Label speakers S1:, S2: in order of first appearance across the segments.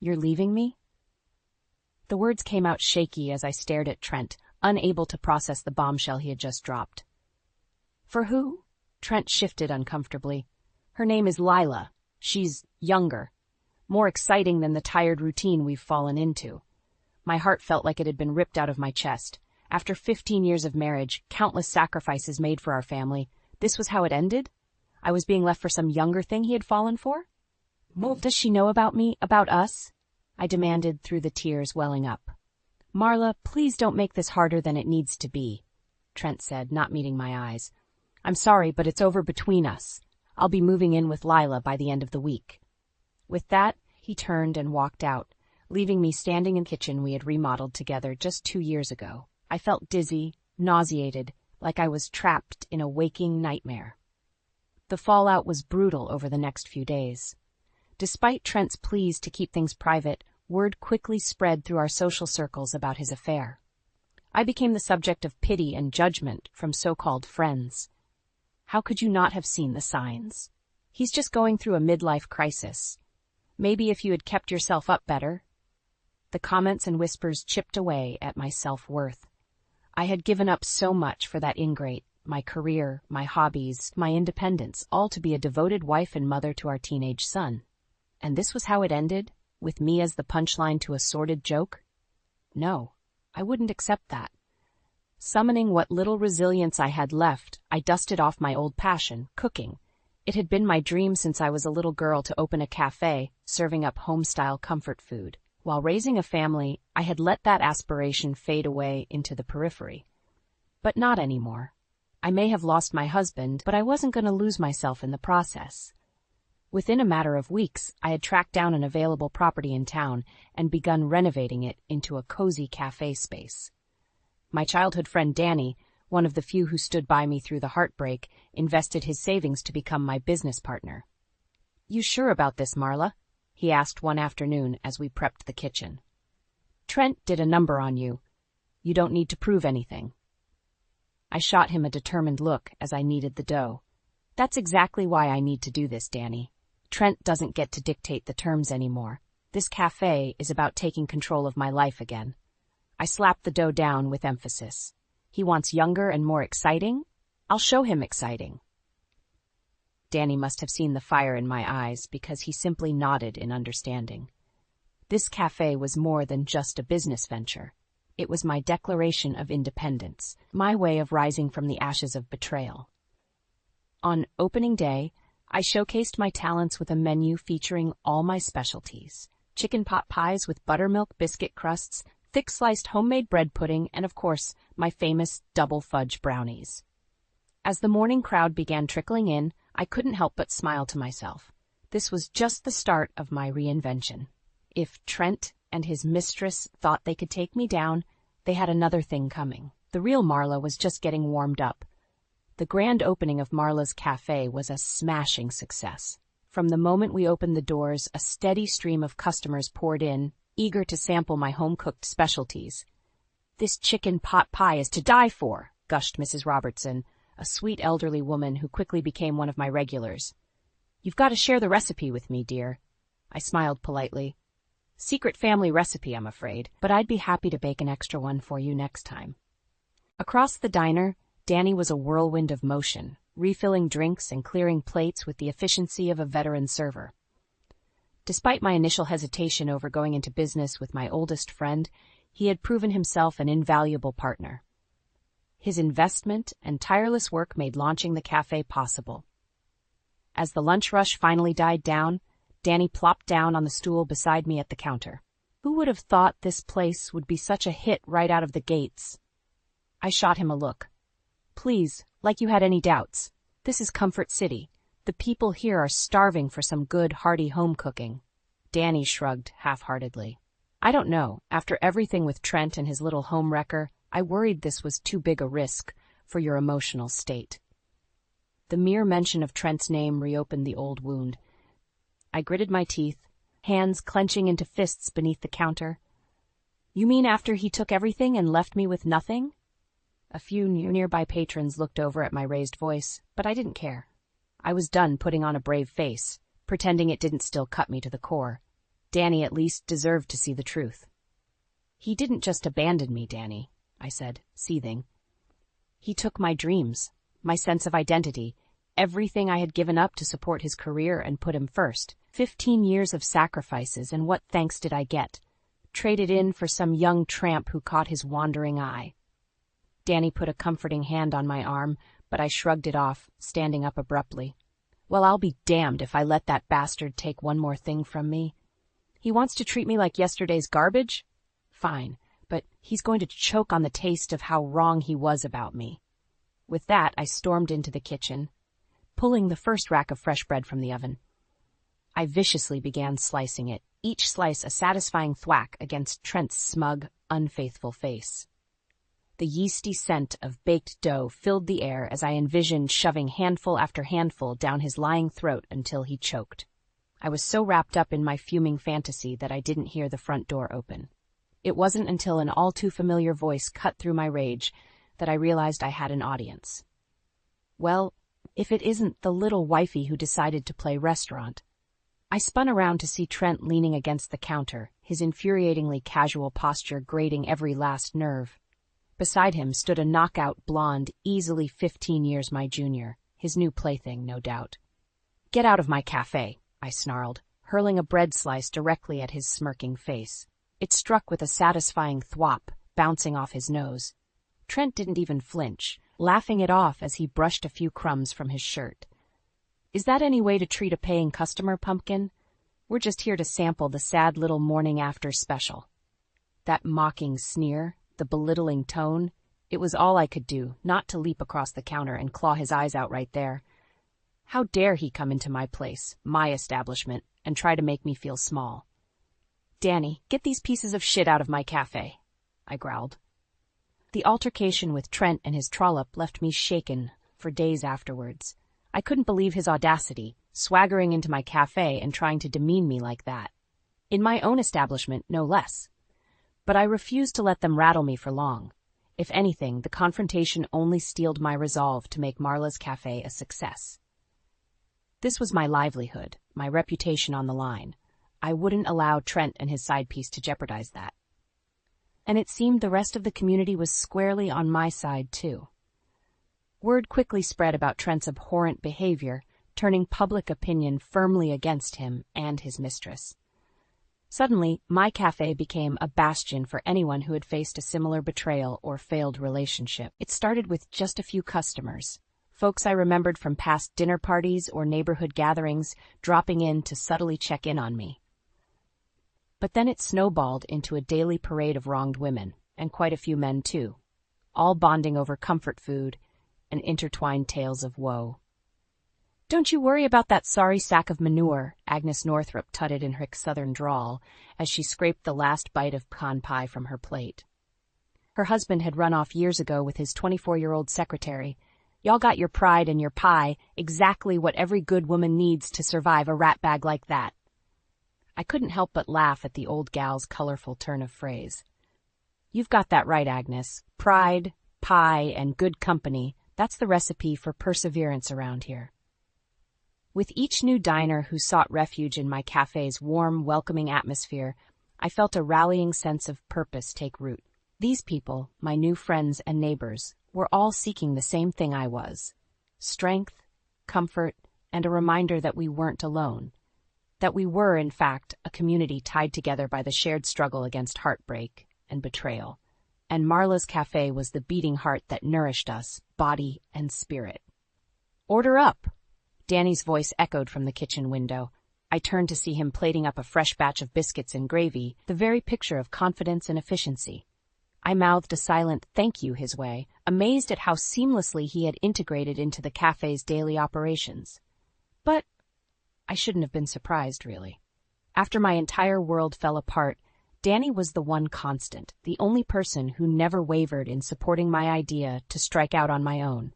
S1: You're leaving me? The words came out shaky as I stared at Trent, unable to process the bombshell he had just dropped. For who? Trent shifted uncomfortably. Her name is Lila. She's younger. More exciting than the tired routine we've fallen into. My heart felt like it had been ripped out of my chest. After 15 years of marriage, countless sacrifices made for our family, this was how it ended? I was being left for some younger thing he had fallen for? Does she know about me, about us? I demanded through the tears welling up. Marla, please don't make this harder than it needs to be, Trent said, not meeting my eyes. I'm sorry, but it's over between us. I'll be moving in with Lila by the end of the week. With that, he turned and walked out, leaving me standing in the kitchen we had remodeled together just 2 years ago. I felt dizzy, nauseated, like I was trapped in a waking nightmare. The fallout was brutal over the next few days. Despite Trent's pleas to keep things private, word quickly spread through our social circles about his affair. I became the subject of pity and judgment from so-called friends. How could you not have seen the signs? He's just going through a midlife crisis. Maybe if you had kept yourself up better. The comments and whispers chipped away at my self-worth. I had given up so much for that ingrate, my career, my hobbies, my independence, all to be a devoted wife and mother to our teenage son. And this was how it ended, with me as the punchline to a sordid joke? No, I wouldn't accept that. Summoning what little resilience I had left, I dusted off my old passion, cooking. It had been my dream since I was a little girl to open a cafe, serving up home-style comfort food. While raising a family, I had let that aspiration fade away into the periphery. But not anymore. I may have lost my husband, but I wasn't going to lose myself in the process. Within a matter of weeks, I had tracked down an available property in town and begun renovating it into a cozy cafe space. My childhood friend Danny, one of the few who stood by me through the heartbreak, invested his savings to become my business partner. You sure about this, Marla? He asked one afternoon as we prepped the kitchen. Trent did a number on you. You don't need to prove anything. I shot him a determined look as I kneaded the dough. That's exactly why I need to do this, Danny. Trent doesn't get to dictate the terms anymore. This cafe is about taking control of my life again. I slapped the dough down with emphasis. He wants younger and more exciting? I'll show him exciting. Danny must have seen the fire in my eyes because he simply nodded in understanding. This cafe was more than just a business venture. It was my declaration of independence, my way of rising from the ashes of betrayal. On opening day, I showcased my talents with a menu featuring all my specialties: chicken pot pies with buttermilk biscuit crusts, thick sliced homemade bread pudding, and of course, my famous double fudge brownies. As the morning crowd began trickling in, I couldn't help but smile to myself. This was just the start of my reinvention. If Trent and his mistress thought they could take me down, they had another thing coming. The real Marla was just getting warmed up. The grand opening of Marla's Cafe was a smashing success. From the moment we opened the doors, a steady stream of customers poured in, eager to sample my home-cooked specialties. This chicken pot pie is to die for, gushed Mrs. Robertson, a sweet elderly woman who quickly became one of my regulars. You've got to share the recipe with me, dear. I smiled politely. Secret family recipe, I'm afraid, but I'd be happy to bake an extra one for you next time. Across the diner, Danny was a whirlwind of motion, refilling drinks and clearing plates with the efficiency of a veteran server. Despite my initial hesitation over going into business with my oldest friend, he had proven himself an invaluable partner. His investment and tireless work made launching the cafe possible. As the lunch rush finally died down, Danny plopped down on the stool beside me at the counter. Who would have thought this place would be such a hit right out of the gates? I shot him a look. Please, like you had any doubts. This is Comfort City. The people here are starving for some good, hearty home cooking. Danny shrugged half-heartedly. I don't know. After everything with Trent and his little home wrecker, I worried this was too big a risk for your emotional state. The mere mention of Trent's name reopened the old wound. I gritted my teeth, hands clenching into fists beneath the counter. You mean after he took everything and left me with nothing? A few nearby patrons looked over at my raised voice, but I didn't care. I was done putting on a brave face, pretending it didn't still cut me to the core. Danny at least deserved to see the truth. "He didn't just abandon me, Danny," I said, seething. "He took my dreams, my sense of identity, everything I had given up to support his career and put him first. 15 years of sacrifices, and what thanks did I get? Traded in for some young tramp who caught his wandering eye." Danny put a comforting hand on my arm, but I shrugged it off, standing up abruptly. "Well, I'll be damned if I let that bastard take one more thing from me. He wants to treat me like yesterday's garbage? Fine, but he's going to choke on the taste of how wrong he was about me." With that, I stormed into the kitchen, pulling the first rack of fresh bread from the oven. I viciously began slicing it, each slice a satisfying thwack against Trent's smug, unfaithful face. The yeasty scent of baked dough filled the air as I envisioned shoving handful after handful down his lying throat until he choked. I was so wrapped up in my fuming fantasy that I didn't hear the front door open. It wasn't until an all-too-familiar voice cut through my rage that I realized I had an audience. Well, if it isn't the little wifey who decided to play restaurant. I spun around to see Trent leaning against the counter, his infuriatingly casual posture grating every last nerve. Beside him stood a knockout blonde, easily 15 years my junior, his new plaything, no doubt. "Get out of my cafe," I snarled, hurling a bread slice directly at his smirking face. It struck with a satisfying thwop, bouncing off his nose. Trent didn't even flinch, laughing it off as he brushed a few crumbs from his shirt. "Is that any way to treat a paying customer, Pumpkin? We're just here to sample the sad little morning after special." That mocking sneer, the belittling tone, it was all I could do not to leap across the counter and claw his eyes out right there. How dare he come into my place, my establishment, and try to make me feel small? "Danny, get these pieces of shit out of my cafe," I growled. The altercation with Trent and his trollop left me shaken for days afterwards. I couldn't believe his audacity, swaggering into my cafe and trying to demean me like that. In my own establishment, no less. But I refused to let them rattle me for long. If anything, the confrontation only steeled my resolve to make Marla's cafe a success. This was my livelihood, my reputation on the line. I wouldn't allow Trent and his side piece to jeopardize that. And it seemed the rest of the community was squarely on my side, too. Word quickly spread about Trent's abhorrent behavior, turning public opinion firmly against him and his mistress. Suddenly, my cafe became a bastion for anyone who had faced a similar betrayal or failed relationship. It started with just a few customers, folks I remembered from past dinner parties or neighborhood gatherings, dropping in to subtly check in on me. But then it snowballed into a daily parade of wronged women, and quite a few men too, all bonding over comfort food and intertwined tales of woe. "Don't you worry about that sorry sack of manure," Agnes Northrop tutted in her southern drawl as she scraped the last bite of pecan pie from her plate. Her husband had run off years ago with his 24-year-old secretary. "Y'all got your pride and your pie, exactly what every good woman needs to survive a rat bag like that." I couldn't help but laugh at the old gal's colorful turn of phrase. "You've got that right, Agnes. Pride, pie, and good company, that's the recipe for perseverance around here." With each new diner who sought refuge in my cafe's warm, welcoming atmosphere, I felt a rallying sense of purpose take root. These people, my new friends and neighbors, were all seeking the same thing I was: strength, comfort, and a reminder that we weren't alone. That we were, in fact, a community tied together by the shared struggle against heartbreak and betrayal. And Marla's cafe was the beating heart that nourished us, body and spirit. "Order up!" Danny's voice echoed from the kitchen window. I turned to see him plating up a fresh batch of biscuits and gravy, the very picture of confidence and efficiency. I mouthed a silent thank you his way, amazed at how seamlessly he had integrated into the cafe's daily operations. But I shouldn't have been surprised, really. After my entire world fell apart, Danny was the one constant, the only person who never wavered in supporting my idea to strike out on my own.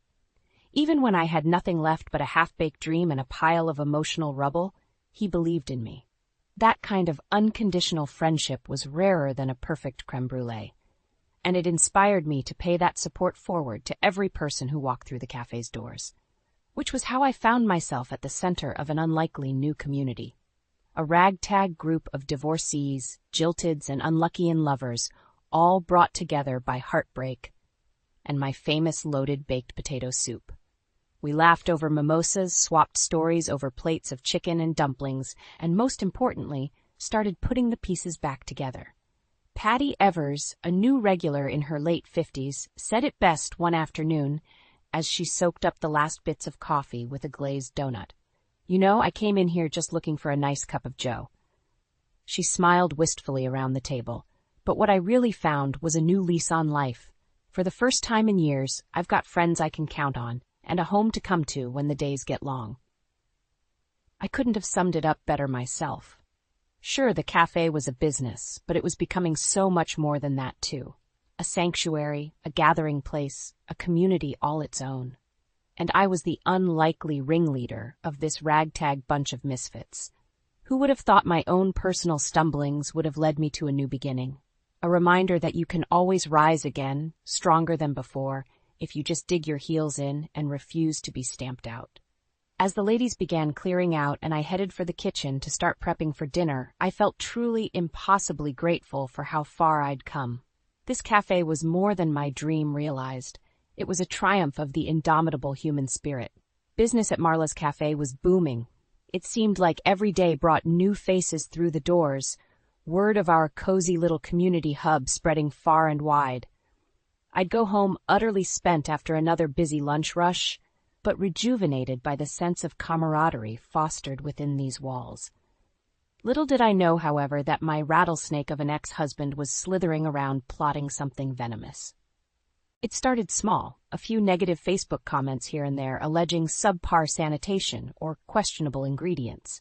S1: Even when I had nothing left but a half-baked dream and a pile of emotional rubble, he believed in me. That kind of unconditional friendship was rarer than a perfect crème brûlée, and it inspired me to pay that support forward to every person who walked through the cafe's doors, which was how I found myself at the center of an unlikely new community. A ragtag group of divorcees, jilteds, and unlucky in lovers, all brought together by heartbreak and my famous loaded baked potato soup. We laughed over mimosas, swapped stories over plates of chicken and dumplings, and most importantly, started putting the pieces back together. Patty Evers, a new regular in her late 50s, said it best one afternoon as she soaked up the last bits of coffee with a glazed donut. "You know, I came in here just looking for a nice cup of joe." She smiled wistfully around the table, but what I really found was a new lease on life. For the first time in years, I've got friends I can count on, and a home to come to when the days get long. I couldn't have summed it up better myself. Sure, the cafe was a business, but it was becoming so much more than that too. A sanctuary, a gathering place, a community all its own. And I was the unlikely ringleader of this ragtag bunch of misfits. Who would have thought my own personal stumblings would have led me to a new beginning? A reminder that you can always rise again, stronger than before, if you just dig your heels in and refuse to be stamped out. As the ladies began clearing out and I headed for the kitchen to start prepping for dinner, I felt truly impossibly grateful for how far I'd come. This cafe was more than my dream realized. It was a triumph of the indomitable human spirit. Business at Marla's Cafe was booming. It seemed like every day brought new faces through the doors, word of our cozy little community hub spreading far and wide. I'd go home utterly spent after another busy lunch rush, but rejuvenated by the sense of camaraderie fostered within these walls. Little did I know, however, that my rattlesnake of an ex-husband was slithering around plotting something venomous. It started small, a few negative Facebook comments here and there alleging subpar sanitation or questionable ingredients.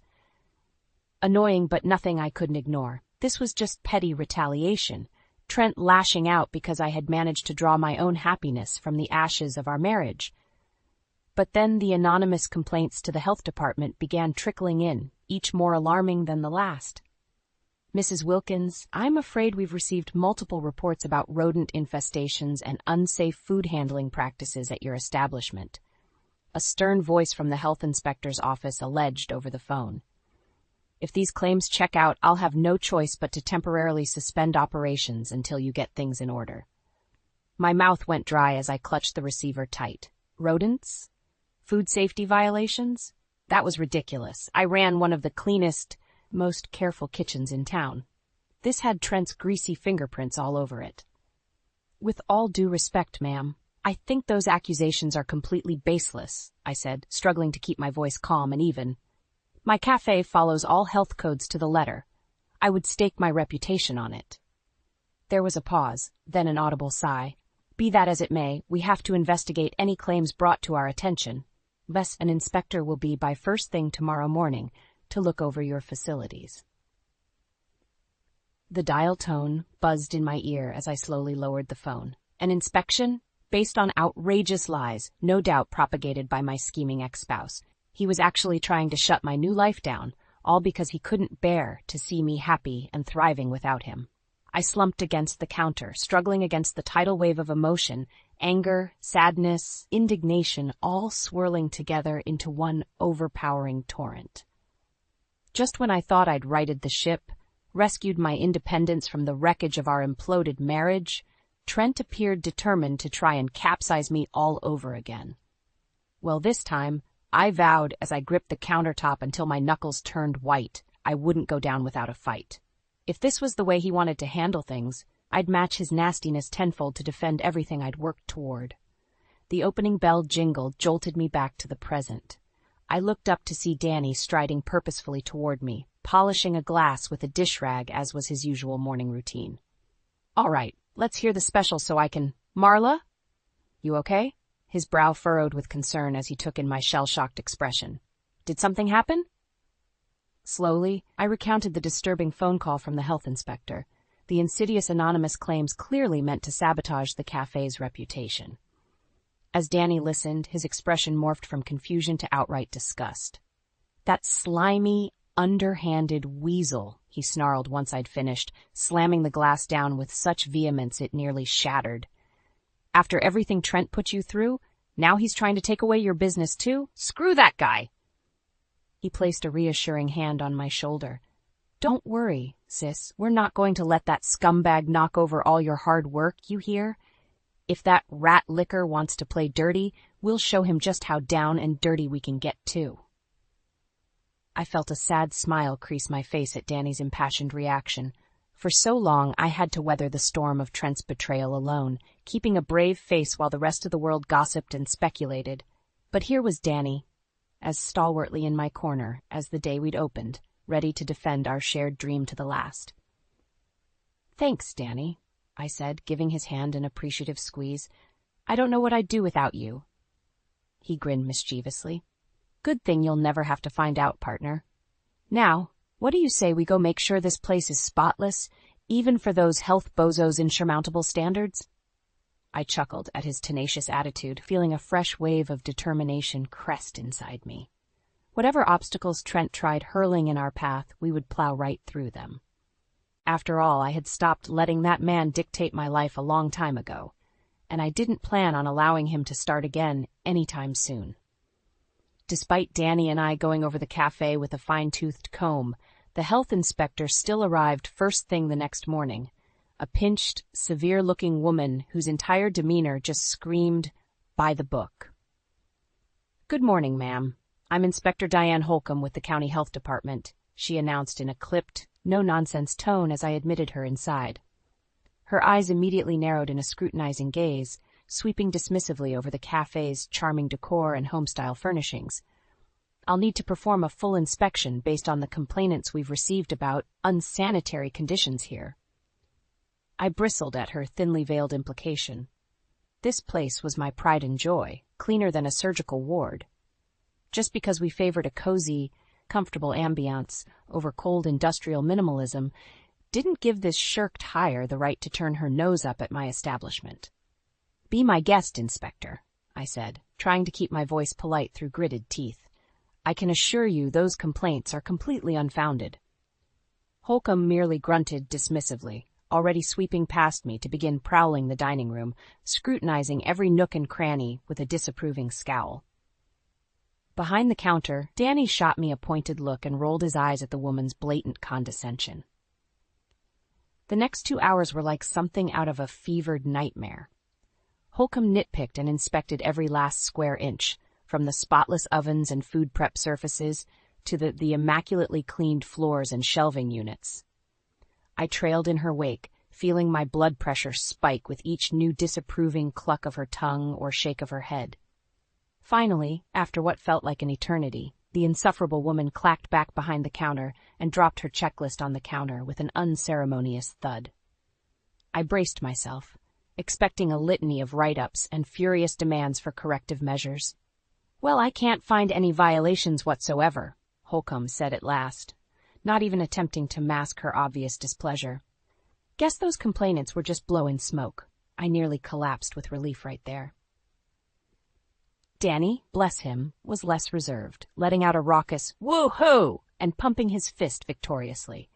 S1: Annoying, but nothing I couldn't ignore. This was just petty retaliation, Trent lashing out because I had managed to draw my own happiness from the ashes of our marriage. But then the anonymous complaints to the health department began trickling in, each more alarming than the last. "Mrs. Wilkins, I'm afraid we've received multiple reports about rodent infestations and unsafe food handling practices at your establishment," a stern voice from the health inspector's office alleged over the phone. "If these claims check out, I'll have no choice but to temporarily suspend operations until you get things in order." My mouth went dry as I clutched the receiver tight. Rodents? Food safety violations? That was ridiculous. I ran one of the cleanest, most careful kitchens in town. This had Trent's greasy fingerprints all over it. "With all due respect, ma'am, I think those accusations are completely baseless," I said, struggling to keep my voice calm and even. "My cafe follows all health codes to the letter. I would stake my reputation on it." There was a pause, then an audible sigh. "Be that as it may, we have to investigate any claims brought to our attention. Thus, an inspector will be by first thing tomorrow morning to look over your facilities." The dial tone buzzed in my ear as I slowly lowered the phone. An inspection? Based on outrageous lies, no doubt propagated by my scheming ex-spouse. He was actually trying to shut my new life down, all because he couldn't bear to see me happy and thriving without him. I slumped against the counter, struggling against the tidal wave of emotion, anger, sadness, indignation, all swirling together into one overpowering torrent. Just when I thought I'd righted the ship, rescued my independence from the wreckage of our imploded marriage, Trent appeared determined to try and capsize me all over again. Well, this time, I vowed as I gripped the countertop until my knuckles turned white, I wouldn't go down without a fight. If this was the way he wanted to handle things, I'd match his nastiness tenfold to defend everything I'd worked toward. The opening bell jingled, jolted me back to the present. I looked up to see Danny striding purposefully toward me, polishing a glass with a dish rag as was his usual morning routine. "All right, let's hear the special so I can—" "Marla? You okay?" His brow furrowed with concern as he took in my shell-shocked expression. "Did something happen?" Slowly, I recounted the disturbing phone call from the health inspector. The insidious anonymous claims clearly meant to sabotage the cafe's reputation. As Danny listened, his expression morphed from confusion to outright disgust. "That slimy, underhanded weasel," he snarled once I'd finished, slamming the glass down with such vehemence it nearly shattered. "After everything Trent put you through, now he's trying to take away your business too? Screw that guy!" He placed a reassuring hand on my shoulder, Don't worry, sis. We're not going to let that scumbag knock over all your hard work, you hear? If that rat licker wants to play dirty, we'll show him just how down and dirty we can get, too. I felt a sad smile crease my face at Danny's impassioned reaction. For so long, I had to weather the storm of Trent's betrayal alone, keeping a brave face while the rest of the world gossiped and speculated. But here was Danny, as stalwartly in my corner as the day we'd opened, ready to defend our shared dream to the last. "Thanks, Danny," I said, giving his hand an appreciative squeeze. "I don't know what I'd do without you." He grinned mischievously. "Good thing you'll never have to find out, partner. Now, what do you say we go make sure this place is spotless, even for those health bozos' insurmountable standards?" I chuckled at his tenacious attitude, feeling a fresh wave of determination crest inside me. Whatever obstacles Trent tried hurling in our path, we would plow right through them. After all, I had stopped letting that man dictate my life a long time ago, and I didn't plan on allowing him to start again anytime soon. Despite Danny and I going over the cafe with a fine-toothed comb, the health inspector still arrived first thing the next morning, a pinched, severe-looking woman whose entire demeanor just screamed, "By the book." "Good morning, ma'am. I'm Inspector Diane Holcomb with the County Health Department," she announced in a clipped, no-nonsense tone as I admitted her inside. Her eyes immediately narrowed in a scrutinizing gaze, sweeping dismissively over the cafe's charming decor and home-style furnishings. "I'll need to perform a full inspection based on the complainants we've received about unsanitary conditions here." I bristled at her thinly veiled implication. This place was my pride and joy, cleaner than a surgical ward. Just because we favored a cozy, comfortable ambiance over cold industrial minimalism didn't give this shirked hire the right to turn her nose up at my establishment. "Be my guest, Inspector," I said, trying to keep my voice polite through gritted teeth. "I can assure you those complaints are completely unfounded." Holcomb merely grunted dismissively, already sweeping past me to begin prowling the dining room, scrutinizing every nook and cranny with a disapproving scowl. Behind the counter, Danny shot me a pointed look and rolled his eyes at the woman's blatant condescension. The next 2 hours were like something out of a fevered nightmare. Holcomb nitpicked and inspected every last square inch, from the spotless ovens and food prep surfaces to the immaculately cleaned floors and shelving units. I trailed in her wake, feeling my blood pressure spike with each new disapproving cluck of her tongue or shake of her head. Finally, after what felt like an eternity, the insufferable woman clacked back behind the counter and dropped her checklist on the counter with an unceremonious thud. I braced myself, expecting a litany of write-ups and furious demands for corrective measures. "Well, I can't find any violations whatsoever," Holcomb said at last, not even attempting to mask her obvious displeasure. "Guess those complainants were just blowing smoke." I nearly collapsed with relief right there. Danny, bless him, was less reserved, letting out a raucous "woo-hoo" and pumping his fist victoriously.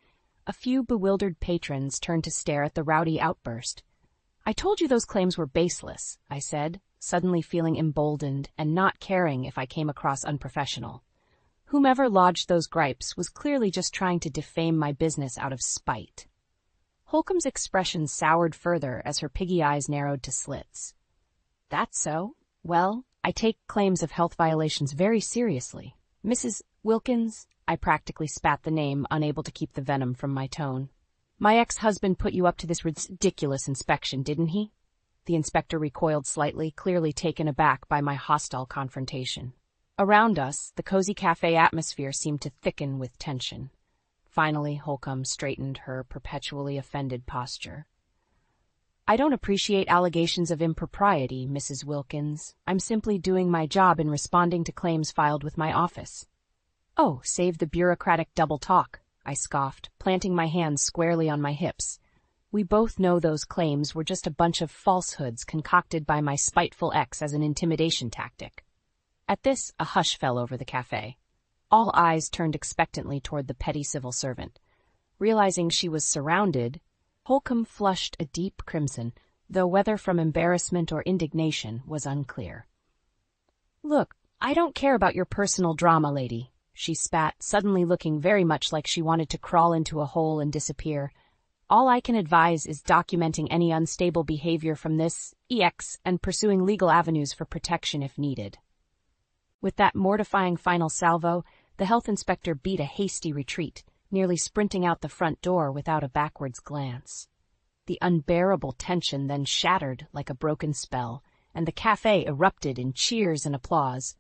S1: A few bewildered patrons turned to stare at the rowdy outburst. "I told you those claims were baseless," I said, suddenly feeling emboldened and not caring if I came across unprofessional. Whomever lodged those gripes was clearly just trying to defame my business out of spite. Holcomb's expression soured further as her piggy eyes narrowed to slits. "That's so. Well, I take claims of health violations very seriously. Mrs. Wilkins," I practically spat the name, unable to keep the venom from my tone. "My ex-husband put you up to this ridiculous inspection, didn't he?" The inspector recoiled slightly, clearly taken aback by my hostile confrontation. Around us, the cozy cafe atmosphere seemed to thicken with tension. Finally, Holcomb straightened her perpetually offended posture. "I don't appreciate allegations of impropriety, Mrs. Wilkins. I'm simply doing my job in responding to claims filed with my office." "Oh, save the bureaucratic double talk," I scoffed, planting my hands squarely on my hips. "We both know those claims were just a bunch of falsehoods concocted by my spiteful ex as an intimidation tactic." At this, a hush fell over the cafe. All eyes turned expectantly toward the petty civil servant. Realizing she was surrounded, Holcomb flushed a deep crimson, though whether from embarrassment or indignation was unclear. "Look, I don't care about your personal drama, lady," she spat, suddenly looking very much like she wanted to crawl into a hole and disappear. All I can advise is documenting any unstable behavior from this EX and pursuing legal avenues for protection if needed. With that mortifying final salvo, the health inspector beat a hasty retreat, nearly sprinting out the front door without a backwards glance. The unbearable tension then shattered like a broken spell, and the cafe erupted in cheers and applause.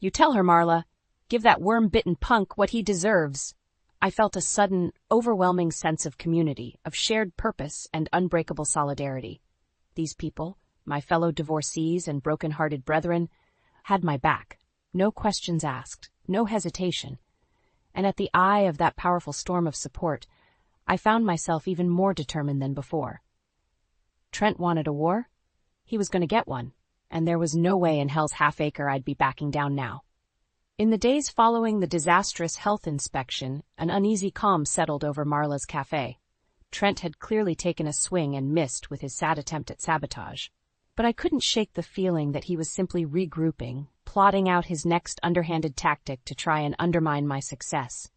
S1: "You tell her, Marla. Give that worm-bitten punk what he deserves." I felt a sudden, overwhelming sense of community, of shared purpose and unbreakable solidarity. These people, my fellow divorcees and broken-hearted brethren, had my back. No questions asked, no hesitation. And at the eye of that powerful storm of support, I found myself even more determined than before. Trent wanted a war? He was going to get one, and there was no way in hell's half-acre I'd be backing down now. In the days following the disastrous health inspection, an uneasy calm settled over Marla's cafe. Trent had clearly taken a swing and missed with his sad attempt at sabotage. But I couldn't shake the feeling that he was simply regrouping, plotting out his next underhanded tactic to try and undermine my success.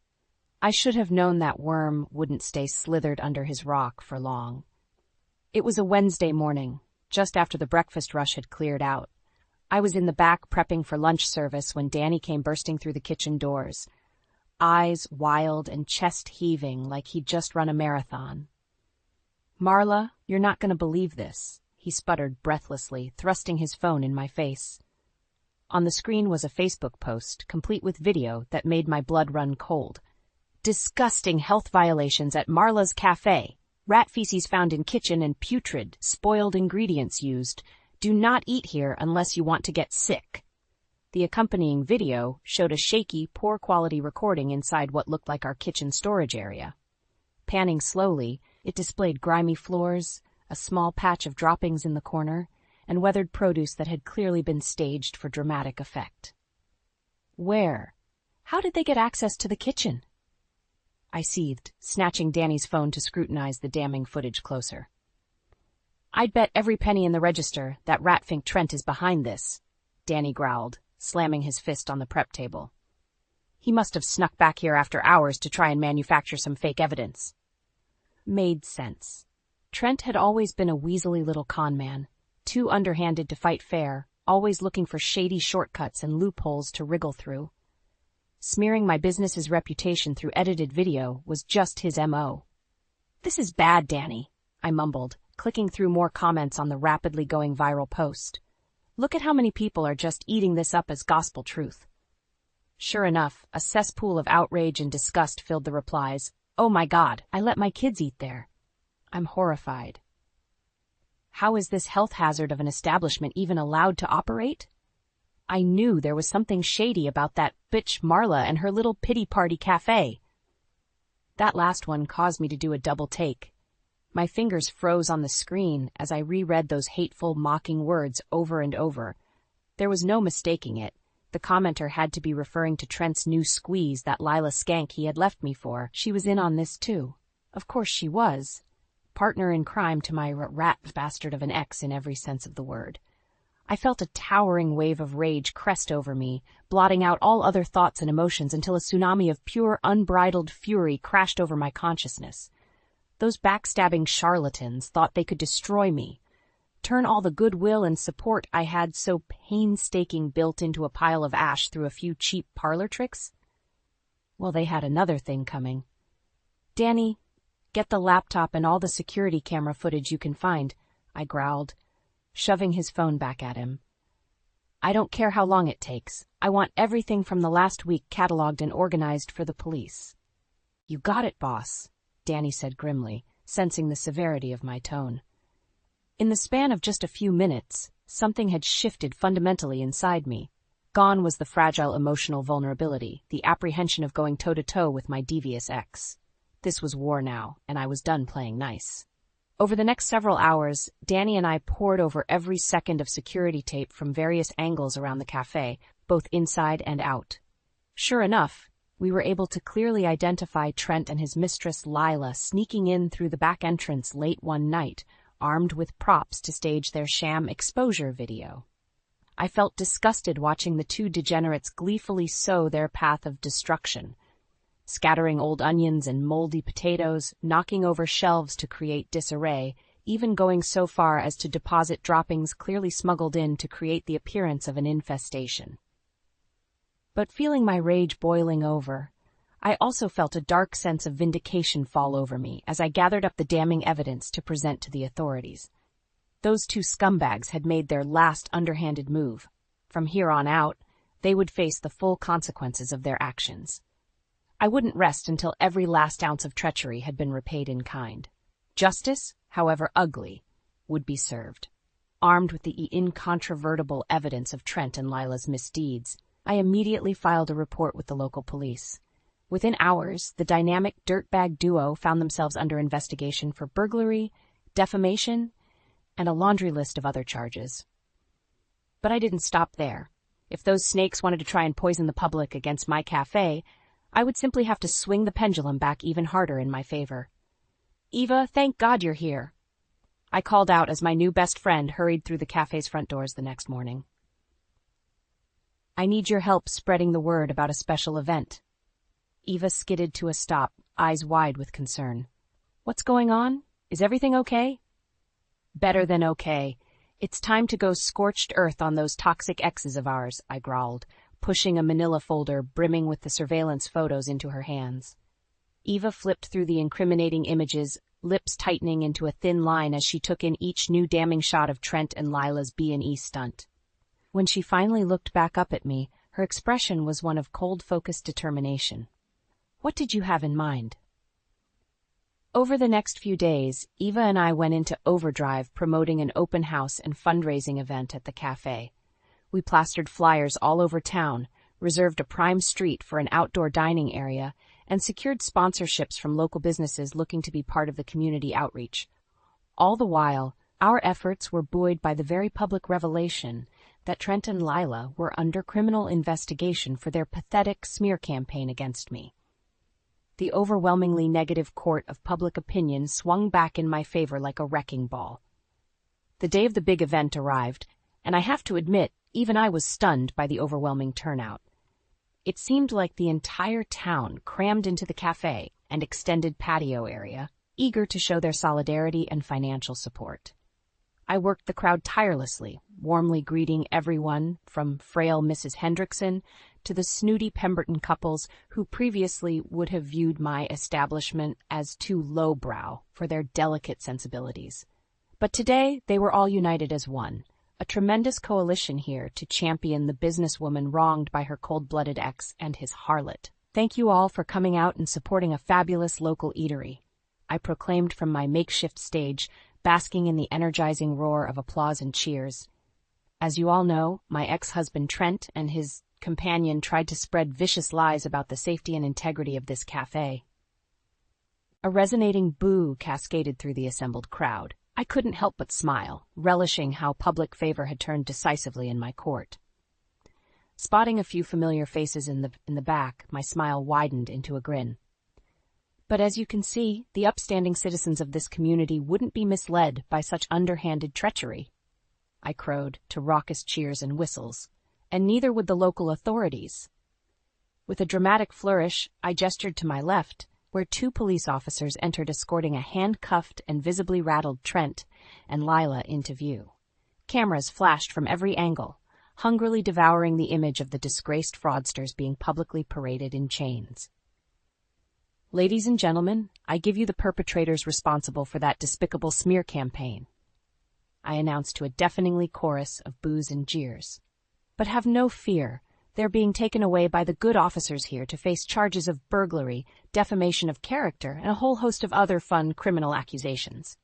S1: I should have known that worm wouldn't stay slithered under his rock for long. It was a Wednesday morning, just after the breakfast rush had cleared out. I was in the back prepping for lunch service when Danny came bursting through the kitchen doors, eyes wild and chest heaving like he'd just run a marathon. "Marla, you're not going to believe this," he sputtered breathlessly, thrusting his phone in my face. On the screen was a Facebook post, complete with video, that made my blood run cold. "Disgusting health violations at Marla's cafe. Rat feces found in kitchen and putrid, spoiled ingredients used. Do not eat here unless you want to get sick." The accompanying video showed a shaky, poor-quality recording inside what looked like our kitchen storage area. Panning slowly, it displayed grimy floors, a small patch of droppings in the corner, and weathered produce that had clearly been staged for dramatic effect. Where? How did they get access to the kitchen? I seethed, snatching Danny's phone to scrutinize the damning footage closer. "I'd bet every penny in the register that Ratfink Trent is behind this," Danny growled, slamming his fist on the prep table. "He must have snuck back here after hours to try and manufacture some fake evidence." Made sense. Trent had always been a weaselly little con man, too underhanded to fight fair, always looking for shady shortcuts and loopholes to wriggle through. Smearing my business's reputation through edited video was just his MO. "This is bad, Danny," I mumbled, clicking through more comments on the rapidly going viral post. "Look at how many people are just eating this up as gospel truth." Sure enough, a cesspool of outrage and disgust filled the replies. "Oh my God, I let my kids eat there." I'm horrified. How is this health hazard of an establishment even allowed to operate? I knew there was something shady about that bitch Marla and her little pity party cafe. That last one caused me to do a double take. My fingers froze on the screen as I reread those hateful, mocking words over and over. There was no mistaking it. The commenter had to be referring to Trent's new squeeze, that Lila skank he had left me for. She was in on this too. Of course she was. Partner in crime to my rat bastard of an ex in every sense of the word. I felt a towering wave of rage crest over me, blotting out all other thoughts and emotions until a tsunami of pure, unbridled fury crashed over my consciousness. Those backstabbing charlatans thought they could destroy me, turn all the goodwill and support I had so painstaking built into a pile of ash through a few cheap parlor tricks? Well, they had another thing coming. "Danny, get the laptop and all the security camera footage you can find," I growled, shoving his phone back at him. "I don't care how long it takes. I want everything from the last week cataloged and organized for the police." "You got it, boss," Danny said grimly, sensing the severity of my tone. In the span of just a few minutes, something had shifted fundamentally inside me. Gone was the fragile emotional vulnerability, the apprehension of going toe-to-toe with my devious ex. This was war now, and I was done playing nice. Over the next several hours, Danny and I pored over every second of security tape from various angles around the cafe, both inside and out. Sure enough, we were able to clearly identify Trent and his mistress Lila sneaking in through the back entrance late one night, armed with props to stage their sham exposure video. I felt disgusted watching the two degenerates gleefully sow their path of destruction, scattering old onions and moldy potatoes, knocking over shelves to create disarray, even going so far as to deposit droppings clearly smuggled in to create the appearance of an infestation. But feeling my rage boiling over, I also felt a dark sense of vindication fall over me as I gathered up the damning evidence to present to the authorities. Those two scumbags had made their last underhanded move. From here on out, they would face the full consequences of their actions. I wouldn't rest until every last ounce of treachery had been repaid in kind. Justice, however ugly, would be served. Armed with the incontrovertible evidence of Trent and Lila's misdeeds, I immediately filed a report with the local police. Within hours, the dynamic dirtbag duo found themselves under investigation for burglary, defamation, and a laundry list of other charges. But I didn't stop there. If those snakes wanted to try and poison the public against my cafe, I would simply have to swing the pendulum back even harder in my favor. "Eva, thank God you're here," I called out as my new best friend hurried through the cafe's front doors the next morning. "I need your help spreading the word about a special event." Eva skidded to a stop, eyes wide with concern. "What's going on? Is everything okay?" "Better than okay. It's time to go scorched earth on those toxic exes of ours," I growled, pushing a manila folder brimming with the surveillance photos into her hands. Eva flipped through the incriminating images, lips tightening into a thin line as she took in each new damning shot of Trent and Lila's B&E stunt. When she finally looked back up at me, her expression was one of cold, focused determination. "What did you have in mind?" Over the next few days, Eva and I went into overdrive promoting an open house and fundraising event at the cafe. We plastered flyers all over town, reserved a prime street for an outdoor dining area, and secured sponsorships from local businesses looking to be part of the community outreach. All the while, our efforts were buoyed by the very public revelation that Trent and Lila were under criminal investigation for their pathetic smear campaign against me. The overwhelmingly negative court of public opinion swung back in my favor like a wrecking ball. The day of the big event arrived, and I have to admit, even I was stunned by the overwhelming turnout. It seemed like the entire town crammed into the cafe and extended patio area, eager to show their solidarity and financial support. I worked the crowd tirelessly, warmly greeting everyone from frail Mrs. Hendrickson to the snooty Pemberton couples who previously would have viewed my establishment as too lowbrow for their delicate sensibilities. But today they were all united as one, a tremendous coalition here to champion the businesswoman wronged by her cold-blooded ex and his harlot. "Thank you all for coming out and supporting a fabulous local eatery," I proclaimed from my makeshift stage, basking in the energizing roar of applause and cheers. As you all know, my ex-husband Trent and his companion tried to spread vicious lies about the safety and integrity of this cafe. A resonating boo cascaded through the assembled crowd. I couldn't help but smile, relishing how public favor had turned decisively in my court. Spotting a few familiar faces in the back, my smile widened into a grin. But as you can see, the upstanding citizens of this community wouldn't be misled by such underhanded treachery, I crowed to raucous cheers and whistles, and neither would the local authorities. With a dramatic flourish, I gestured to my left, where two police officers entered escorting a handcuffed and visibly rattled Trent and Lila into view. Cameras flashed from every angle, hungrily devouring the image of the disgraced fraudsters being publicly paraded in chains. "Ladies and gentlemen, I give you the perpetrators responsible for that despicable smear campaign," I announced to a deafeningly chorus of boos and jeers. "But have no fear. They're being taken away by the good officers here to face charges of burglary, defamation of character, and a whole host of other fun criminal accusations."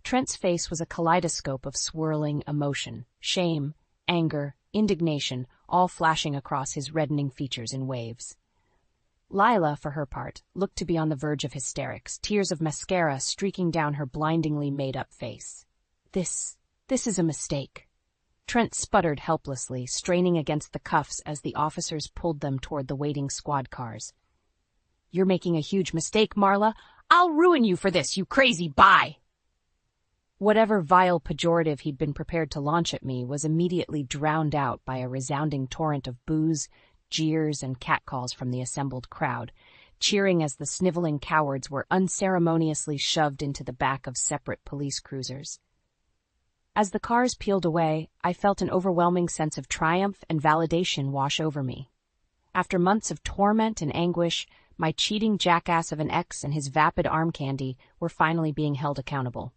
S1: Trent's face was a kaleidoscope of swirling emotion, shame, anger, indignation, all flashing across his reddening features in waves. Lila, for her part, looked to be on the verge of hysterics, tears of mascara streaking down her blindingly made-up face. This is a mistake." Trent sputtered helplessly, straining against the cuffs as the officers pulled them toward the waiting squad cars. "You're making a huge mistake, Marla. I'll ruin you for this, you crazy bye!" Whatever vile pejorative he'd been prepared to launch at me was immediately drowned out by a resounding torrent of boos, jeers, and catcalls from the assembled crowd, cheering as the sniveling cowards were unceremoniously shoved into the back of separate police cruisers. As the cars peeled away, I felt an overwhelming sense of triumph and validation wash over me. After months of torment and anguish, my cheating jackass of an ex and his vapid arm candy were finally being held accountable.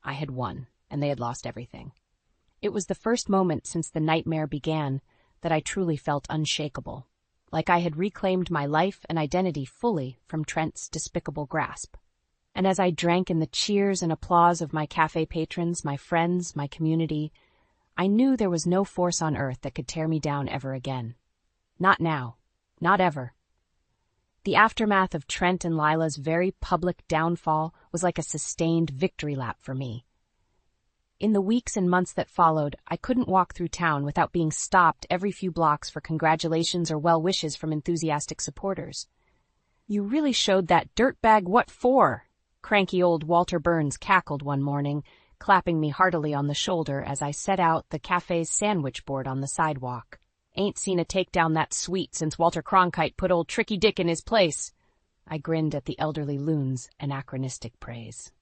S1: I had won, and they had lost everything. It was the first moment since the nightmare began that I truly felt unshakable, like I had reclaimed my life and identity fully from Trent's despicable grasp. And as I drank in the cheers and applause of my cafe patrons, my friends, my community, I knew there was no force on earth that could tear me down ever again. Not now. Not ever. The aftermath of Trent and Lila's very public downfall was like a sustained victory lap for me. In the weeks and months that followed, I couldn't walk through town without being stopped every few blocks for congratulations or well wishes from enthusiastic supporters. "You really showed that dirtbag what for?" cranky old Walter Burns cackled one morning, clapping me heartily on the shoulder as I set out the cafe's sandwich board on the sidewalk. "Ain't seen a takedown that sweet since Walter Cronkite put old Tricky Dick in his place." I grinned at the elderly loon's anachronistic praise.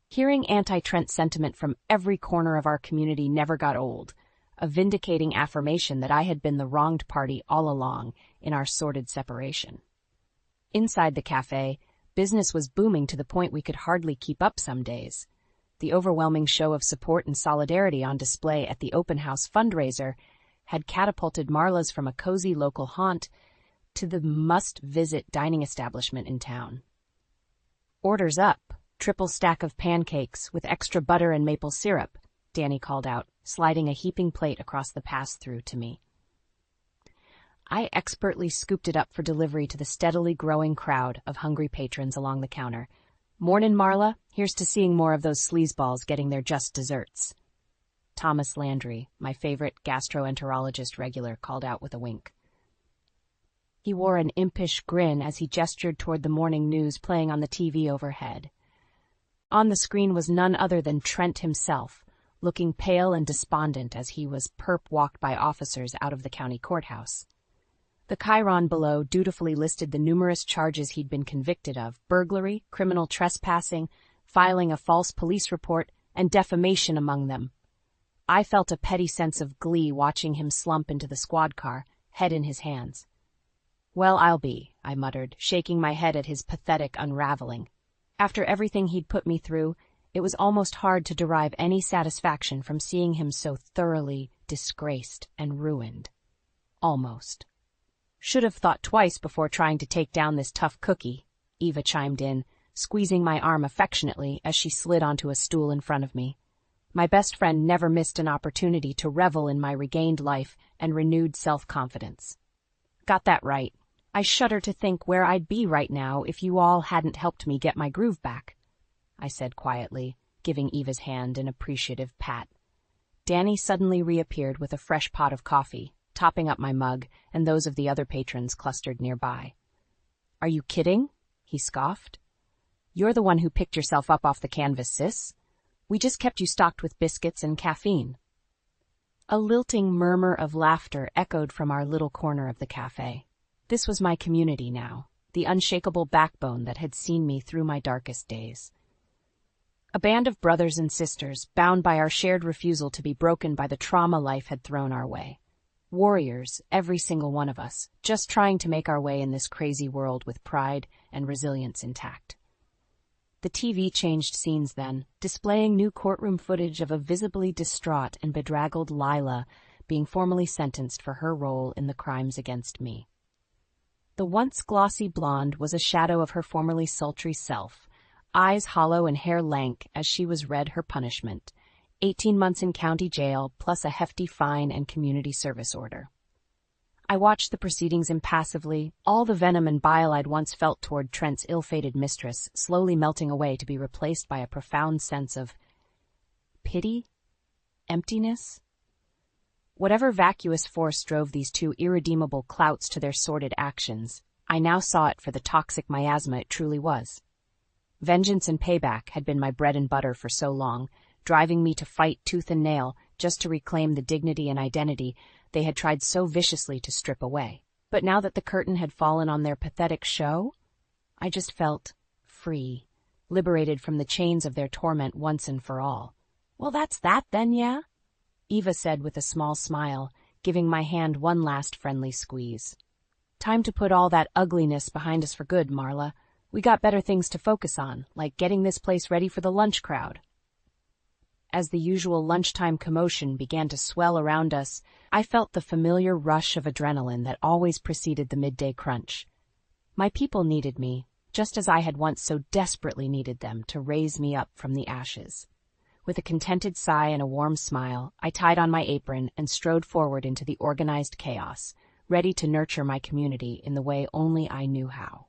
S1: Hearing anti-Trent sentiment from every corner of our community never got old, a vindicating affirmation that I had been the wronged party all along in our sordid separation. Inside the cafe, business was booming to the point we could hardly keep up some days. The overwhelming show of support and solidarity on display at the open house fundraiser had catapulted Marla's from a cozy local haunt to the must-visit dining establishment in town. "Orders up, triple stack of pancakes with extra butter and maple syrup," Danny called out, sliding a heaping plate across the pass-through to me. I expertly scooped it up for delivery to the steadily growing crowd of hungry patrons along the counter. "Mornin', Marla. Here's to seeing more of those sleazeballs getting their just desserts." Thomas Landry, my favorite gastroenterologist regular, called out with a wink. He wore an impish grin as he gestured toward the morning news playing on the TV overhead. On the screen was none other than Trent himself, looking pale and despondent as he was perp-walked by officers out of the county courthouse. The chyron below dutifully listed the numerous charges he'd been convicted of: burglary, criminal trespassing, filing a false police report, and defamation among them. I felt a petty sense of glee watching him slump into the squad car, head in his hands. "Well, I'll be," I muttered, shaking my head at his pathetic unraveling. After everything he'd put me through, it was almost hard to derive any satisfaction from seeing him so thoroughly disgraced and ruined. Almost. "Should have thought twice before trying to take down this tough cookie," Eva chimed in, squeezing my arm affectionately as she slid onto a stool in front of me. My best friend never missed an opportunity to revel in my regained life and renewed self-confidence. "Got that right. I shudder to think where I'd be right now if you all hadn't helped me get my groove back," I said quietly, giving Eva's hand an appreciative pat. Danny suddenly reappeared with a fresh pot of coffee, topping up my mug and those of the other patrons clustered nearby. "Are you kidding?" he scoffed. "You're the one who picked yourself up off the canvas, sis. We just kept you stocked with biscuits and caffeine." A lilting murmur of laughter echoed from our little corner of the cafe. This was my community now, the unshakable backbone that had seen me through my darkest days. A band of brothers and sisters, bound by our shared refusal to be broken by the trauma life had thrown our way. Warriors, every single one of us, just trying to make our way in this crazy world with pride and resilience intact. The TV changed scenes then, displaying new courtroom footage of a visibly distraught and bedraggled Lila being formally sentenced for her role in the crimes against me. The once glossy blonde was a shadow of her formerly sultry self, eyes hollow and hair lank as she was read her punishment, 18 months in county jail plus a hefty fine and community service order. I watched the proceedings impassively, all the venom and bile I'd once felt toward Trent's ill-fated mistress slowly melting away to be replaced by a profound sense of pity? Emptiness? Whatever vacuous force drove these two irredeemable clouts to their sordid actions, I now saw it for the toxic miasma it truly was. Vengeance and payback had been my bread and butter for so long, driving me to fight tooth and nail just to reclaim the dignity and identity they had tried so viciously to strip away. But now that the curtain had fallen on their pathetic show, I just felt free, liberated from the chains of their torment once and for all. "Well, that's that then, yeah?" Eva said with a small smile, giving my hand one last friendly squeeze. "Time to put all that ugliness behind us for good, Marla. We got better things to focus on, like getting this place ready for the lunch crowd." As the usual lunchtime commotion began to swell around us, I felt the familiar rush of adrenaline that always preceded the midday crunch. My people needed me, just as I had once so desperately needed them to raise me up from the ashes. With a contented sigh and a warm smile, I tied on my apron and strode forward into the organized chaos, ready to nurture my community in the way only I knew how.